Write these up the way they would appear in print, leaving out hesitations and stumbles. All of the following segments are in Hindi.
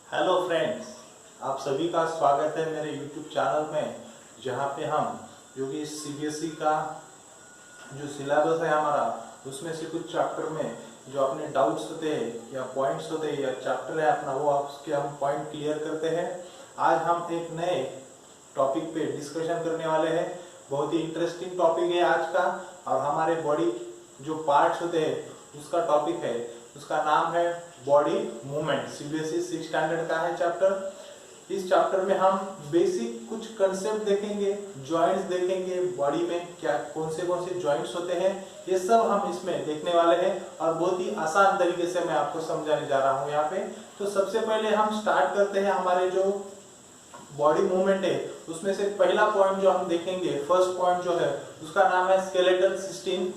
हेलो फ्रेंड्स, आप सभी का स्वागत है मेरे यूट्यूब चैनल में, जहाँ पे हम जो कि सीबीएसई का जो सिलेबस है हमारा, उसमें से कुछ चैप्टर में जो अपने डाउट्स होते हैं या पॉइंट्स होते हैं या चैप्टर है अपना, वो उसके हम पॉइंट क्लियर करते हैं। आज हम एक नए टॉपिक पे डिस्कशन करने वाले हैं। बहुत ही इंटरेस्टिंग टॉपिक है आज का, और हमारे बॉडी जो पार्ट्स होते हैं उसका टॉपिक है। उसका नाम है बॉडी मूवमेंट। सीबीएसई 6 स्टैंडर्ड का है चैप्टर। इस चैप्टर में हम बेसिक कुछ कंसेप्ट देखेंगे, जॉइंट्स देखेंगे, बॉडी में क्या कौन से जॉइंट्स होते हैं, ये सब हम इसमें देखने वाले हैं। और बहुत ही आसान तरीके से मैं आपको समझाने जा रहा हूँ यहाँ पे। तो सबसे पहले हम स्टार्ट करते हैं हमारे जो बॉडी मूवमेंट है उसमें से पहला पॉइंट जो हम देखेंगे, फर्स्ट पॉइंट जो है उसका नाम है स्केलेटल सिस्टम।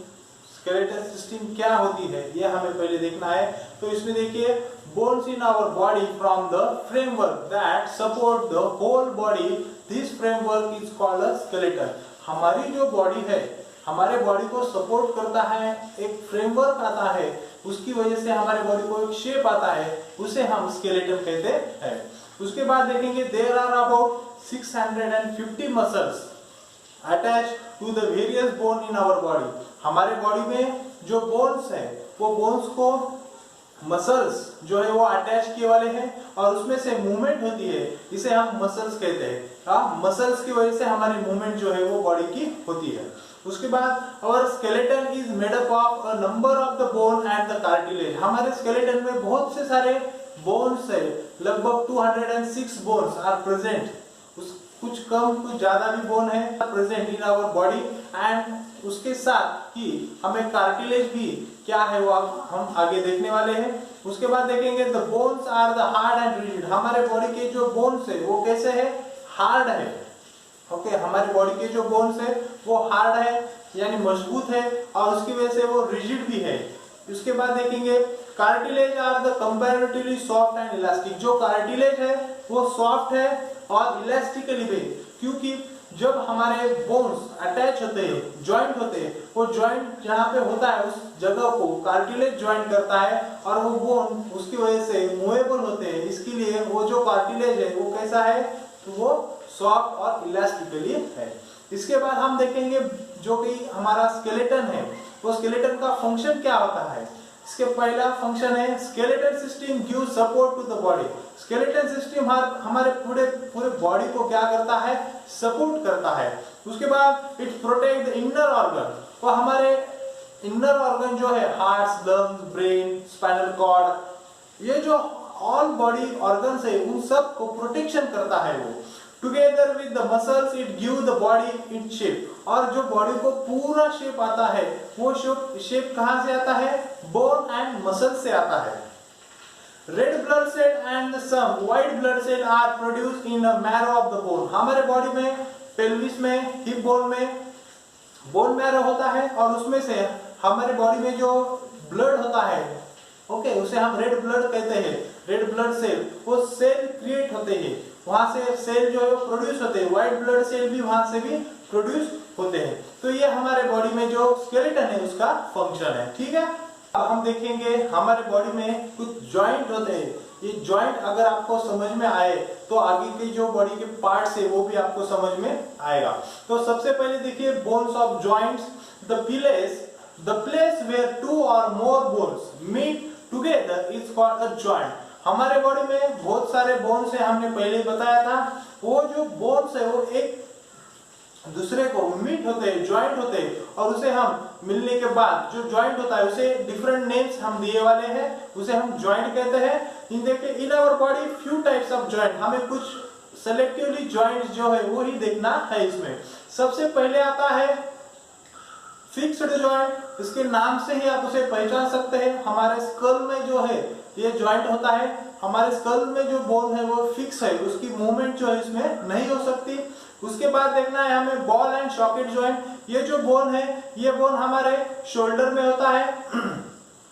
स्केलेटल सिस्टम क्या होती है ये हमें पहले देखना है। तो इसमें देखिए, bones in our body from the framework that support the whole body, this framework is called a skeleton. हमारी जो बॉडी है, हमारे बॉडी को सपोर्ट करता है, एक फ्रेमवर्क आता है, उसकी वजह से हमारे बॉडी को एक शेप आता है, उसे हम स्केलेटन कहते हैं। उसके बाद देखेंगे, there are about 650 muscles attached to the various bone in our body। हमारे बॉडी में जो बोन्स है, वो बोन्स को मसल्स जो है वो अटैच किए वाले हैं, और उसमें से मूवमेंट होती है, इसे हम मसल्स कहते हैं। मसल्स की वजह से हमारी मूवमेंट जो है वो बॉडी की होती है। उसके बाद our skeleton is made up of a number of the bone and the cartilage। हमारे स्केलेटन में बहुत से सारे बोन्स है, लगभग 206 बोन्स आर प्रेजेंट। कुछ कम कुछ ज्यादा भी बोन है present in our body, and उसके साथ ही हमें कार्टिलेज भी क्या है वो हम आगे देखने वाले हैं। उसके बाद देखेंगे, the bones are the hard and rigid. हमारे बॉडी के जो बोन्स है वो कैसे है? हार्ड है। ओके, हमारी बॉडी के जो बोन्स है वो हार्ड है, यानी मजबूत है, और उसकी वजह से वो रिजिड भी है। उसके बाद देखेंगे, cartilage are the comparatively soft and elastic. जो कार्टिलेज है वो सॉफ्ट है और इलास्टिकली भी, क्योंकि जब हमारे बोन्स अटैच होते हैं, ज्वाइंट होते हैं, वो ज्वाइंट जहाँ पे होता है उस जगह को कार्टिलेज ज्वाइंट करता है, और वो बोन उसकी वजह से मूवेबल होते हैं। इसके लिए वो जो कार्टिलेज है वो कैसा है? तो वो सॉफ्ट और इलास्टिकली है। इसके बाद हम देखेंगे जो कि हमारा स्केलेटन है, वो स्केलेटन का फंक्शन क्या होता है। इसके पहला फंक्शन है, skeletal system give support to the body. Skeletal system हमारे पूरे बॉडी को क्या करता है? सपोर्ट करता है। उसके बाद it protect the inner organ. वो हमारे इनर ऑर्गन जो है, heart, lungs, brain, spinal cord, ये जो ऑल बॉडी ऑर्गन्स है उन सब को प्रोटेक्शन करता है वो। Together with the muscles it give the body it shape. और जो बॉडी को पूरा शेप आता है, वो शेप कहाँ से आता है? बोन एंड मसल से आता है। Red blood cell and some white blood cell are produced in the marrow of the bone. हमारे बॉडी में, पेल्विस में, हिप बोन में बोन मैरो होता है, और उसमें से हमारे बॉडी में जो ब्लड होता है, ओके, उसे हम रेड ब्लड कहते हैं। रेड ब्लड सेल, वो सेल क्रिएट होते हैं, वहां से सेल जो है प्रोड्यूस होते हैं। व्हाइट ब्लड सेल भी वहां से भी प्रोड्यूस होते हैं। तो ये हमारे बॉडी में जो स्केलेटन है उसका फंक्शन है। ठीक है, अब हम देखेंगे हमारे बॉडी में कुछ जॉइंट होते हैं। ये जॉइंट अगर आपको समझ में आए तो आगे के जो बॉडी के पार्ट्स है वो भी आपको समझ में आएगा। तो सबसे पहले देखिए, bones of joints. The place where 2 or more bones meet together is called a joint. हमारे बॉडी में बहुत सारे बोन्स है, हमने पहले बताया था। वो जो बोन्स है वो एक दूसरे को मीट होते हैं, ज्वाइंट होते हैं, और उसे हम मिलने के बाद जो ज्वाइंट होता है उसे डिफरेंट नेम्स हम दिए वाले हैं, उसे हम ज्वाइंट कहते हैं। इन देखिए, in our body few types of joint. हमें कुछ सेलेक्टिवली ज्वाइंट्स जो है वो ही देखना है इसमें। सबसे पहले आता है फिक्स्ड ज्वाइंट। इसके नाम से ही आप उसे पहचान सकते हैं। हमारे स्कल में जो है ये ज्वाइंट होता है। हमारे स्कल में जो बोन है वो फिक्स है, उसकी मूवमेंट जो है इसमें नहीं हो सकती। उसके बाद देखना है हमें बॉल एंड सॉकेट ज्वाइंट। ये जो बोन है, ये बोन हमारे शोल्डर में होता है,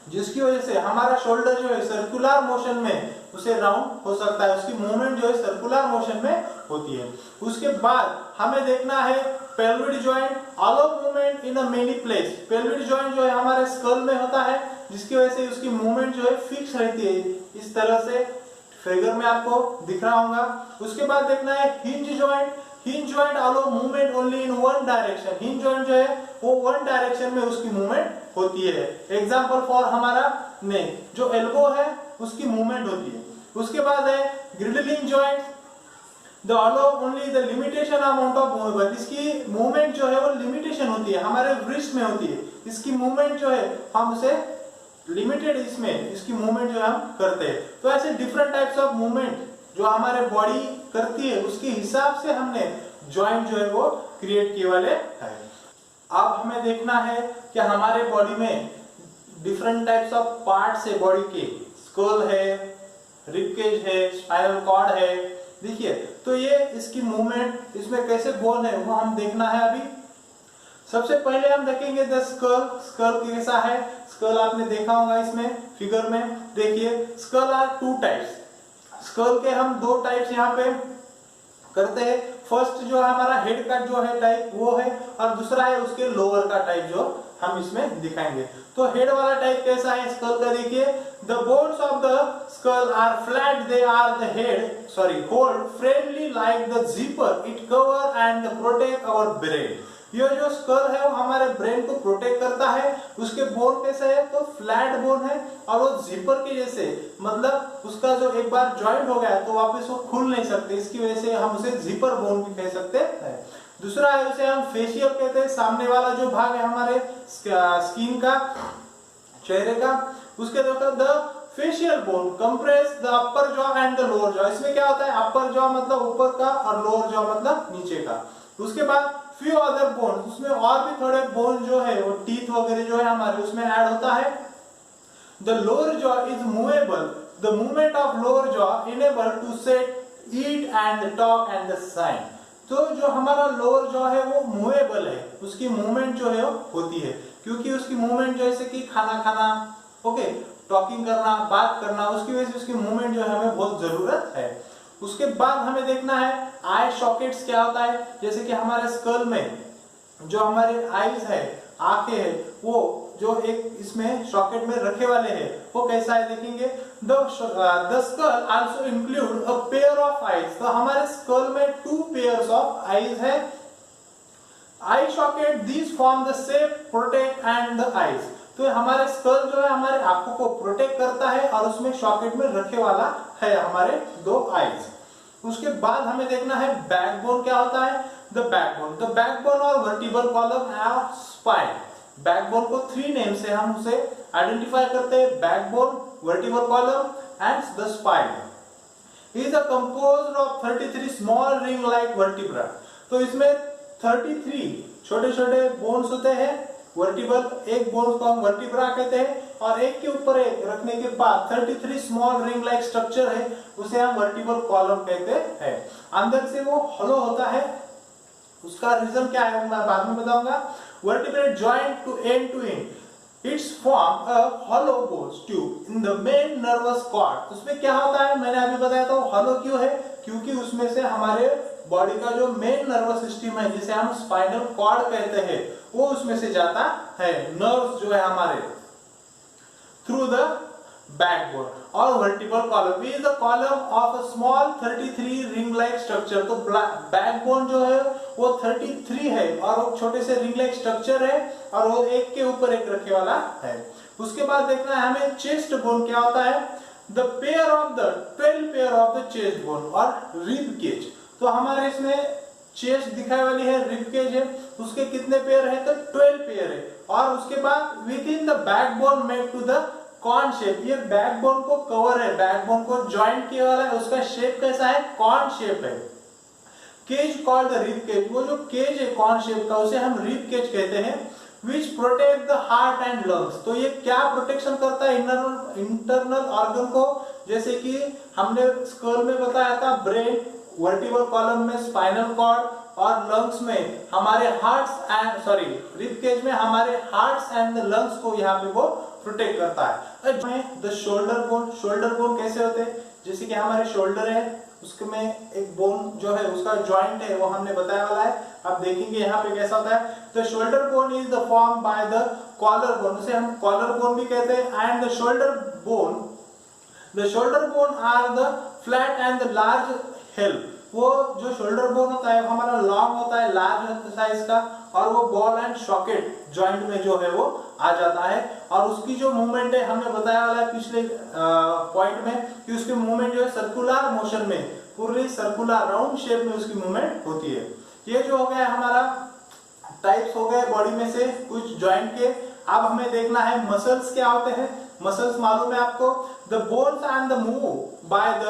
जिसकी वजह से हमारा शोल्डर जो है सर्कुलर मोशन में उसे राउंड हो सकता है, उसकी मूवमेंट जो है सर्कुलर मोशन में होती है। उसके बाद हमें देखना है pelvic joint, allow movement in a many place. Pelvic joint जो है हमारे स्कल में होता है, जिसकी वजह से उसकी मूवमेंट जो है फिक्स रहती है, इस तरह से फिगर में आपको दिख रहा होगा। उसके बाद देखना है hinge joint. Hinge joint allow movement only in one direction. Hinge joint जो है वो वन डायरेक्शन में उसकी मूवमेंट होती है। एग्जांपल फॉर हमारा नेक, जो एल्बो है उसकी मूवमेंट होती है। उसके बाद है gliding joint, the allow only the limitation amount of movement. इसकी मूवमेंट जो है वो लिमिटेशन होती है, हमारे रिस्ट में होती है। इसकी मूवमेंट जो है हम उसे लिमिटेड इसमें इसकी मूवमेंट जो हम करते हैं। तो ऐसे डिफरेंट टाइप्स ऑफ मूवमेंट जो हमारे बॉडी करती है उसके हिसाब से हमने जॉइंट जो है वो क्रिएट किए वाले हैं। अब हमें देखना है कि हमारे बॉडी में डिफरेंट टाइप्स ऑफ पार्ट्स है बॉडी के। स्कल है, रिबकेज है, स्पाइनल कॉर्ड है। देखिए तो ये इसकी मूवमेंट, इसमें कैसे बोन है वो हम देखना है अभी। सबसे पहले हम देखेंगे द स्कल। स्कल कैसा है, स्कल आपने देखा होगा इसमें फिगर में। देखिए skull are two types. Skull के हम दो टाइप्स यहाँ पे करते हैं। फर्स्ट जो हमारा हेड का जो है टाइप वो है, और दूसरा है उसके लोअर का टाइप जो हम इसमें दिखाएंगे। तो हेड वाला टाइप कैसा है स्कल का, देखिए the bones of the skull are flat, they are the head hold firmly like the zipper, it cover and protect our brain. ये जो स्कल है वो हमारे ब्रेन को प्रोटेक्ट करता है। उसके बोन कैसे है तो फ्लैट बोन है, और वो जिपर के जैसे, मतलब उसका जो एक बार जॉइंट हो गया तो वापस वो खुल नहीं सकते, इसकी वजह से हम उसे जिपर बोन भी कह सकते हैं। दूसरा है उसे हम फेशियल कहते हैं, सामने वाला जो भाग है हमारे स्किन का, चेहरे का, उसके द्वारा the facial bone compress the upper jaw and the lower jaw. इसमें क्या होता है, अपर जॉ मतलब ऊपर का और लोअर जॉ मतलब नीचे का। उसके बाद फ्यू अदर बोन, उसमें और भी थोड़े बोन जो है वो टीथ वगैरह जो है हमारे उसमें ऐड होता है। The lower jaw is movable, the movement of lower jaw enable to set, eat and talk and the sign. तो जो हमारा लोअर जॉ है वो मूवेबल है, उसकी मूवमेंट जो है होती है, क्योंकि उसकी मूवमेंट जैसे कि खाना खाना, ओके, टॉकिंग करना, बात करना, उसकी वजह से उसकी मूवमेंट जो है हमें बहुत जरूरत है। उसके बाद हमें देखना है आई सॉकेट्स क्या होता है। जैसे कि हमारे स्कल में जो हमारे आईज है, आंखें है, वो जो एक इसमें सॉकेट में रखे वाले हैं वो कैसा है देखेंगे। The skull also include a pair of eyes. तो हमारे स्कल में टू पेयर्स ऑफ आईज है। आई socket this form the shape, protect and the eyes. तो हमारे स्कल जो है हमारे आंखों को प्रोटेक्ट करता है, और उसमें सॉकेट में रखे वाला है हमारे दो आईज। उसके बाद हमें देखना है बैकबोन क्या होता है। द बैकबोन और vertebral column and spine. Backbone को 3 नेम से हम उसे आइडेंटिफाई करते हैं, backbone, vertebral column and the spine. Is composed of 33 small ring like vertebra. तो इसमें 33 छोटे छोटे बोन्स होते हैं। वर्टिब्रल, एक बोन को हम वर्टिब्रा कहते हैं, और एक के ऊपर एक रखने के बाद 33 स्मॉल रिंग लाइक स्ट्रक्चर है, उसे हम वर्टिब्रल कॉलम कहते हैं। अंदर से वो हॉलो होता है। उसका रीजन क्या है मैं बाद में बताऊंगा। Vertebrate joint to end, its form a hollow bone tube in the main nerve cord. उसमें क्या होता है मैंने अभी बताया था, हॉलो क्यों है, क्योंकि उसमें से हमारे बॉडी का जो मेन नर्वस सिस्टम है, जिसे हम स्पाइनल कॉर्ड कहते हैं, वो उसमें से जाता है। नर्व्स जो है हमारे थ्रू द बैकबोन। और vertebral column is the column of a small 33 ring like structure. तो बैकबोन जो है वो 33 है, और वो छोटे से रिंग लाइक स्ट्रक्चर है, और वो एक के ऊपर एक रखे वाला है। उसके बाद देखना है हमें चेस्ट बोन क्या होता है। The pair of the 12 pair of the chest bone और रिब केज। तो हमारे इसमें चेस्ट दिखाई वाली है, रिब केज है, उसके कितने पेयर है तो 12 पेयर है। और उसके बाद with in the backbone made to the corn shape. ये बैकबोन को कवर है, बैकबोन को जॉइंट किया वाला है, उसका शेप कैसा है, कॉर्न शेप है। Cage called the rib cage. वो जो केज है कॉर्न शेप का, उसे हम रिब केज कहते हैं। विच protect the heart and lungs. तो ये क्या प्रोटेक्शन करता है इंटरनल ऑर्गन को, जैसे कि हमने स्कल में बताया था ब्रेन, वर्टिब्रल कॉलम में स्पाइनल कॉर्ड, और लंग्स में हमारे हार्ट्स एंड रिब केज में हमारे हार्ट्स एंड द लंग्स को यहाँ पे वो प्रोटेक्ट करता है। The shoulder bone. Shoulder bone कैसे होते हैं, जैसे कि हमारे शोल्डर है, उसमें एक बोन जो है उसका जॉइंट है, वो हमने बताया वाला है। अब देखेंगे यहाँ पे कैसा होता है। The shoulder bone is the form by the collar bone, उसे हम कॉलर बोन भी कहते हैं। And the shoulder bone the shoulder bone are the flat and the large hell. वो जो शोल्डर बोन होता है हमारा लॉन्ग होता है, लार्ज साइज का, और वो बॉल एंड सॉकेट जॉइंट में जो है वो आ जाता है। और उसकी जो मूवमेंट है हमने बताया वाला है पिछले पॉइंट में कि उसकी मूवमेंट जो है सर्कुलर मोशन में, पूरी सर्कुलर राउंड शेप में उसकी मूवमेंट होती है। ये जो हो गया हमारा टाइप्स हो गए बॉडी में से कुछ जॉइंट के। अब हमें देखना है मसल्स क्या होते हैं। मसल्स मालूम है आपको, the bones and the move by the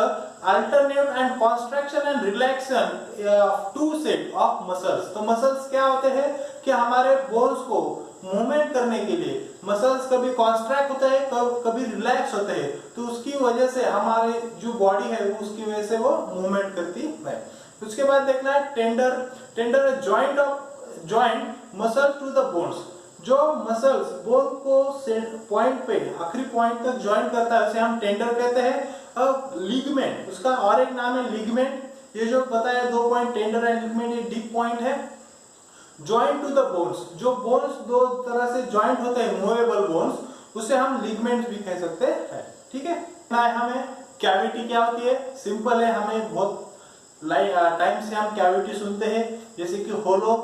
alternate and construction and relaxation of two set of muscles. तो मसल्स क्या होते हैं कि हमारे बोन्स को मूवमेंट करने के लिए मसल्स कभी कॉन्स्ट्रैक्ट होते हैं, कभी रिलैक्स होते हैं, तो उसकी वजह से हमारे जो बॉडी है उसकी वजह से वो मूवमेंट करती है। उसके बाद देखना है tender. Tender joint of joint muscle to the bones. जो मसल्स बोन को पॉइंट पे आखिरी पॉइंट तक ज्वाइन करता है उसे हम टेंडर कहते हैं। लिगमेंट, उसका और एक नाम है लिगमेंट। ये जो बताया 2 पॉइंट टेंडर एंड लिगमेंट, ये डीप पॉइंट है। ज्वाइंट टू द बोन्स, जो बोन्स दो तरह से ज्वाइंट होते हैं, मूवेबल बोन्स, उसे हम लिगमेंट भी कह सकते हैं। ठीक है। हमें कैविटी क्या होती है, सिंपल है, हमें बहुत टाइम से हम कैविटी सुनते हैं, जैसे कि होलो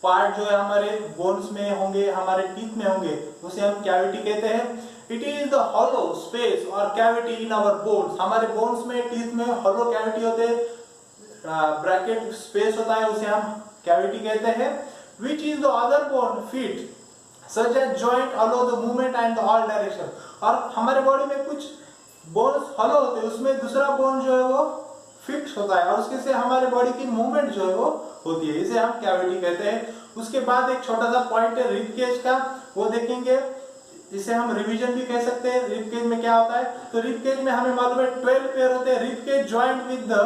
पार्ट जो है हमारे बोन्स में होंगे, हमारे टीथ में होंगे, उसे हम कैविटी कहते हैं। It is the hollow space और कैविटी इन आवर बोन्स। हमारे बोन्स में, टीथ में हॉलो कैविटी होते हैं, ब्रैकेट स्पेस होता है, उसे हम कैविटी कहते हैं। Which is the other bone feet such as joint allow the movement and the all direction. और हमारे बॉडी में कुछ बोन्स हॉलो होते हैं, उसमें दूसरा बोन जो है वो फिक्स होता है और उसके से हमारे बॉडी की मूवमेंट जो है वो होती है, इसे हम कैविटी कहते हैं। उसके बाद एक छोटा सा पॉइंट है रिब केज का, वो देखेंगे, इसे हम रिवीजन भी कह सकते हैं। रिब केज में क्या होता है, तो रिब केज में हमें मालूम है 12 पेयर होते हैं। Rib cage joint with the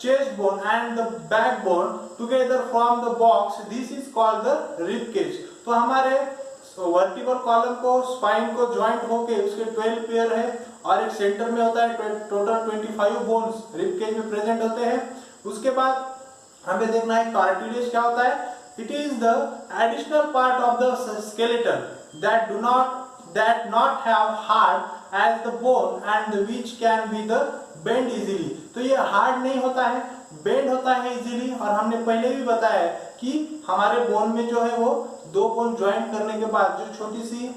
chest bone and the back bone together from the box, this is called the rib cage. तो हमारे वर्टिबल कॉलम को, स्पाइन को ज्वाइंट होके उसके 12 पेयर है और एक सेंटर में होता है। टोटल 25 बोन्स रिब केज में प्रेजेंट होते हैं। उसके बाद हमें देखना है कार्टिलेज क्या होता है। It is the additional part of the skeleton that not have hard as the bone and which can be the bend easily। तो ये हार्ड नहीं होता है, बेंड होता है इजीली। और हमने पहले भी बताया कि हमारे बोन में जो है वो 2 बोन ज्वाइंट करने के बाद जो छोटी सी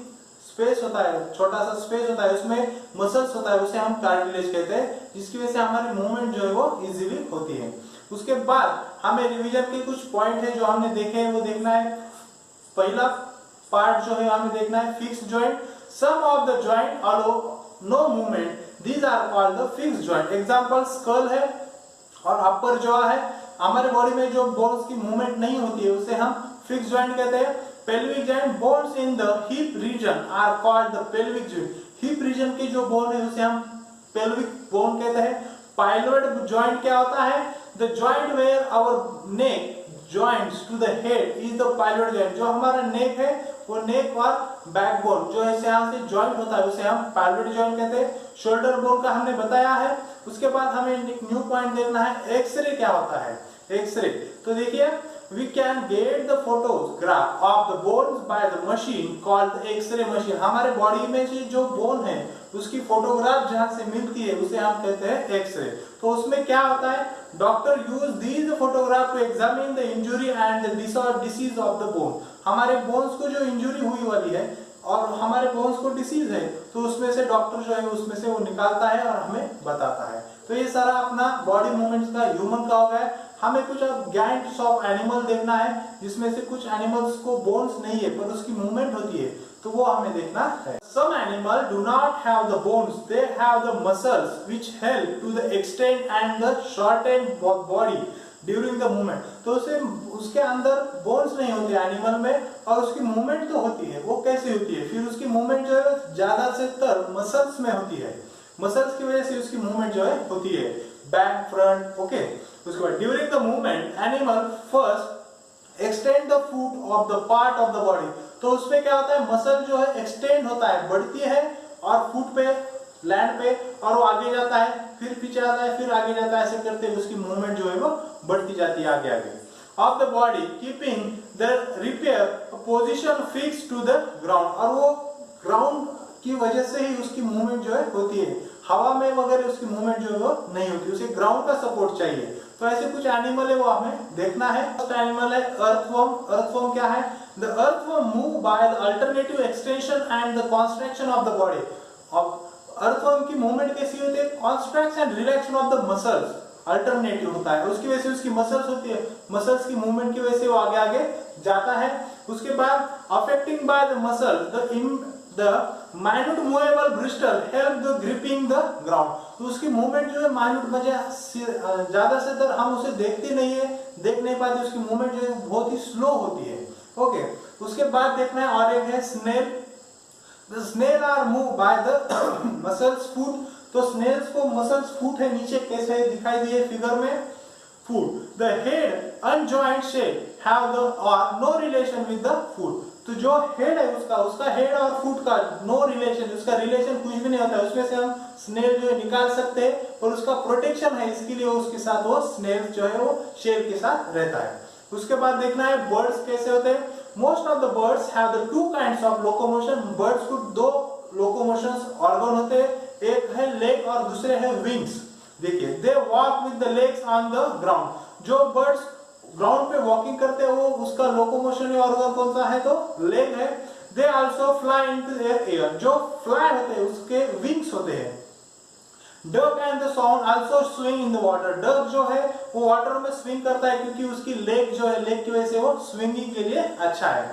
स्पेस होता है, छोटा सा स्पेस होता है, उसमें मसल्स होता है, उसे हम कार्टिलेज कहते हैं, जिसकी वजह से हमारी मूवमेंट जो है वो इजीली होती है। उसके बाद हमें रिवीजन के कुछ पॉइंट है जो हमने देखे हैं, वो देखना है। पहला पार्ट जो है हमें देखना है fix joint. Some of the joint allow no movement, these are called the fix joint. Example skull है और अपर जॉ है। हमारे बॉडी में जो बोन्स की मूवमेंट नहीं होती है उसे हम फिक्स जॉइंट कहते हैं। Pelvic joint, bones in the hip region are called the pelvic joint. Hip region की जो बोन है उसे हम पेल्विक बोन कहते हैं। पाइलोइड जॉइंट क्या होता है, the joint where our neck joints to the head is the pyloid joint। जो हमारा नेक है वो नेक और बैकबोन जो है यहाँ से जॉइंट होता है उसे हम पाइलोइड जॉइंट कहते हैं। शोल्डर बोन का हमने बताया है। उसके बाद हमें एक न्यू पॉइंट देखना है, एक्सरे क्या होता है। एक्सरे तो देखिए, we can get the photograph of the bones by the machine called the X-ray machine। हमारे बॉडी में जो बोन है उसकी फोटोग्राफ जहां से मिलती है उसे हम कहते हैं एक्सरे। तो उसमें क्या होता है, doctor use these photograph to examine the injury and the disease of the bone. हमारे बोन्स को जो इंजुरी हुई वाली है और हमारे बोन्स को डिसीज है तो उसमें से डॉक्टर जो है उसमें से वो निकालता है और हमें बताता है। तो ये सारा अपना बॉडी मूवमेंट्स का ह्यूमन का हो गया। हमें कुछ अब गैंट्स ऑफ एनिमल देखना है जिसमें से कुछ एनिमल्स को बोन्स नहीं है पर उसकी मूवमेंट होती है, तो वो हमें देखना है। Some animal do not have the bones, they have the muscles which help to the extend and the shorten body during the movement। तो उसके अंदर बोन्स नहीं होते एनिमल में और उसकी मूवमेंट तो होती है। वो कैसे होती है, फिर उसकी मूवमेंट जो है ज्यादा से तर मसल्स में होती है। मसल्स की वजह से उसकी मूवमेंट जो है होती है, बैक फ्रंट। ओके, उसके बाद during the movement animal first extend the foot of the part of the body. तो उसमें क्या होता है, मसल जो है एक्सटेंड होता है, बढ़ती है और फुट पे, लैंड पे, और वो आगे जाता है, फिर पीछे आता है, फिर आगे जाता है। ऐसे करते हुए उसकी मूवमेंट जो है वो बढ़ती जाती है आगे आगे of the body, keeping the repair position fix to the ground. और वो ग्राउंड की वजह से ही उसकी मूवमेंट जो है होती है, हवा में वगैरह उसकी मूवमेंट जो है वो नहीं होती, उसे ग्राउंड का सपोर्ट चाहिए। तो ऐसे कुछ एनिमल है वो हमें देखना है। फर्स्ट एनिमल है अर्थवर्म। अर्थवर्म क्या है? The earthworm move by the alternative extension and the contraction of the body. अब अर्थवर्म की मूवमेंट कैसी होती है? Contraction and रिलैक्शन of the muscles, alternative होता है, उसकी वजह से उसकी मसल्स होती है, मसल्स की मूवमेंट की वजह से वो आगे आगे जाता है। उसके बाद affecting by the muscle the minute movable Bristol help the gripping the ground. तो उसकी मूवमेंट जो है माइन्यूट ज्यादा से ज्यादा हम उसे देखते नहीं है, देख नहीं पाते, उसकी मूवमेंट जो है बहुत ही स्लो होती है। ओके, उसके बाद देखना है और एक है snail. The snail are move by the muscles foot. तो स्नेल्स को मसल्स फूट है, नीचे कैसे दिखाई दिए फिगर में, foot. The head unjoint shape have the और no relation with the foot. तो जो हेड है उसका हेड और फुट का नो रिलेशन, उसका रिलेशन कुछ भी नहीं होता है, उसमें से हम स्नेल जो है निकाल सकते हैं और उसका प्रोटेक्शन है, इसके लिए उसके साथ वो स्नेल जो है वो शेल के साथ रहता है। उसके बाद देखना है बर्ड्स कैसे होते हैं। Most of the birds have the two kinds of locomotion. Birds को दो लोकोमोशन ऑर्गन होते हैं, एक है लेग और दूसरे है विंग्स। देखिए, they walk with the legs on the ground. जो बर्ड्स ग्राउंड पे वॉकिंग करते हैं वो उसका लोकोमोशन ऑर्गन कौन सा है? तो लेग है। They also fly into the air. जो फ्लाई होते हैं उसके विंग्स होते हैं। Duck and the swan also swing in the water. Duck जो है वो वाटर में स्विंग करता है क्योंकि उसकी लेग जो है, लेग की वजह से वो स्विंगिंग के लिए अच्छा है।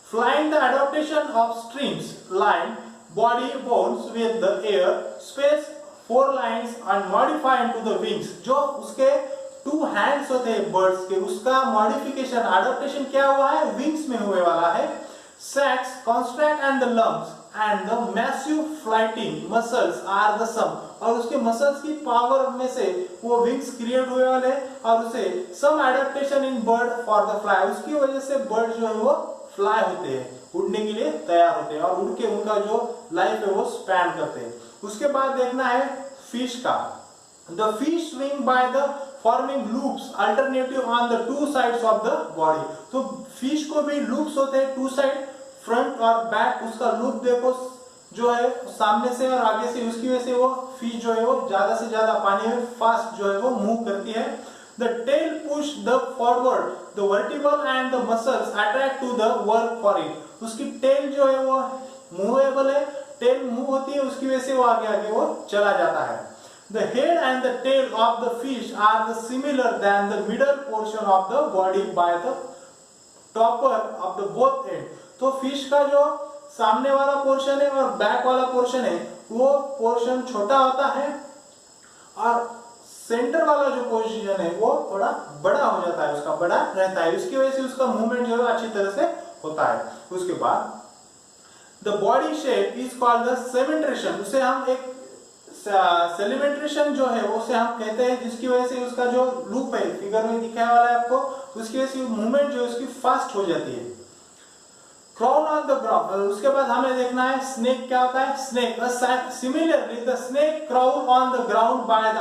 Flying the adaptation of streams line body bones with the air space four lines and modify into the wings. जो उसके टू हैंड्स होते हैं बर्ड्स के, उसका मॉडिफिकेशन एडाप्टेशन क्या हुआ है? विंग्स में हुए वाला है। Sacs construct and the lungs and the massive flighting muscles are the same. और उसके मसल्स की पावर में से वो विंग्स क्रिएट हुए वाले और उसे some adaptation in bird for the fly. उसकी वजह से बर्ड जो है वो फ्लाई होते हैं, उड़ने के लिए तैयार होते हैं और उड़ के उनका जो लाइफ है वो स्पैन करते हैं। उसके बाद देखना है फिश का। The fish swing by the forming loops alternative on the two sides of the body. तो फिश को भी लूप्स होते हैं टू साइड, फ्रंट और बैक। उसका लूप देखो जो है सामने से और आगे से, उसकी वजह से वो फिश जो है वो ज्यादा से ज्यादा पानी में फास्ट जो है वो मूव करती है। The tail push the forward the vertebral and the muscles attract to the work for it. उसकी टेल जो है वो मूवेबल है, टेल मूव होती है, उसकी वजह से वो आगे आगे वो चला जाता है। The head and the tail of the fish are the similar than the middle portion of the body by the topper of the both end। तो फिश का जो सामने वाला पोर्शन है और बैक वाला पोर्शन है वो पोर्शन छोटा होता है और सेंटर वाला जो पोर्शन है वो थोड़ा बड़ा हो जाता है, उसका बड़ा रहता है, उसकी वजह से उसका मूवमेंट जो है अच्छी तरह से होता है। उसके बाद the body shape is called the segmentation. उसे हम एक सेलिमेंट्रेशन जो है उसे हम कहते हैं, जिसकी वजह से उसका जो लूप है फिगर में दिखाया वाला है आपको, उसकी वजह से मूवमेंट जो है उसकी फास्ट हो जाती है। Crown on the ground. उसके बाद हमें देखना है स्नेक क्या होता है। Snake similarly the snake crawl on the ground by the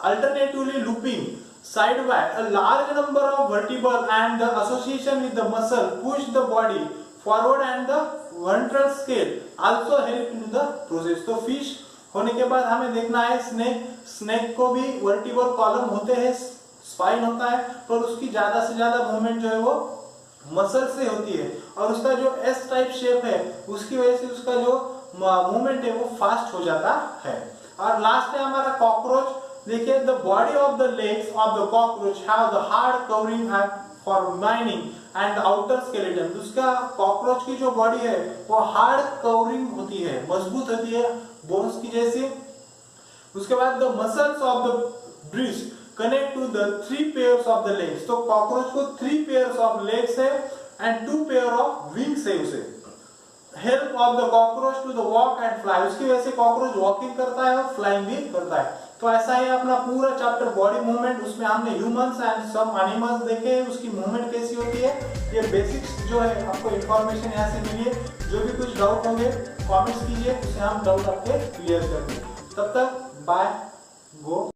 alternatively looping sidewise a large number of vertebrae and the association with the muscle push the body forward and the ventral scale also help in the process। तो फिश होने के बाद हमें देखना है स्नेक। स्नेक को भी वर्टिब्रल कॉलम होते हैं, स्पाइन होता है, पर उसकी ज्यादा से ज्यादा मूवमेंट जो है वो मसल से होती है और उसका जो एस टाइप शेप है उसकी वजह से उसका जो मूवमेंट है वो फास्ट हो जाता है। और लास्ट है हमारा कॉकरोच। देखिए, the body of the legs of the cockroach have the hard covering for mining and the outer skeleton. उसका कॉकरोच की जो बॉडी है वो हार्ड कवरिंग होती है, मजबूत होती है बोन्स की जैसे। उसके बाद the muscles of the breast connect to the 3 pairs of the legs. तो कॉकरोच को 3 पेयर्स ऑफ लेग्स है एंड 2 पेयर ऑफ विंग्स है। उसे help of the cockroach to the walk and fly. उसकी वजह से कॉकरोच वॉकिंग करता है और फ्लाइंग भी करता है। तो ऐसा है अपना पूरा चैप्टर बॉडी मूवमेंट। उसमें हमने ह्यूमंस एंड सम एनिमल्स देखे, उसकी मूवमेंट कैसी होती है, ये बेसिक्स जो है आपको इंफॉर्मेशन यहाँ से मिली है। जो भी कुछ डाउट होंगे कमेंट्स कीजिए, उसे हम डाउट आपके क्लियर कर देंगे। तब तक बाय, गो।